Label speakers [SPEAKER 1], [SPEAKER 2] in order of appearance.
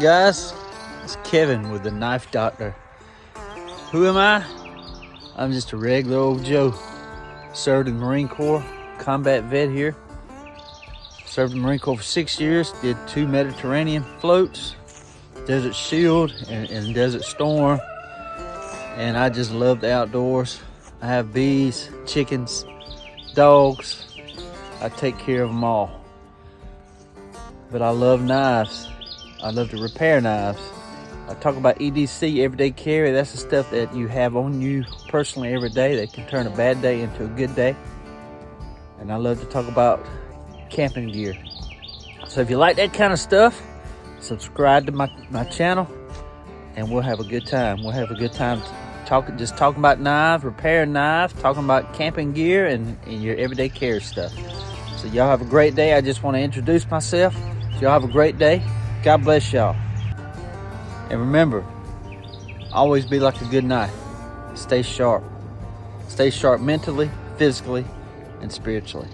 [SPEAKER 1] guys, it's Kevin with the Knife Doctor. Who am I? I'm just a regular old Joe. Served in the Marine Corps, combat vet here. Served in the Marine Corps for 6 years, did 2 Mediterranean floats, Desert Shield and Desert Storm. And I just love the outdoors. I have bees, chickens, dogs. I take care of them all. But I love knives. I love to repair knives. I talk about EDC, everyday carry. That's the stuff that you have on you personally every day that can turn a bad day into a good day. And I love to talk about camping gear. So if you like that kind of stuff, subscribe to my channel and we'll have a good time. We'll have a good time talking about knives, repairing knives, talking about camping gear and your everyday carry stuff. So y'all have a great day. I just want to introduce myself. So y'all have a great day. God bless y'all. And remember, always be like a good knife. Stay sharp. Stay sharp mentally, physically, and spiritually.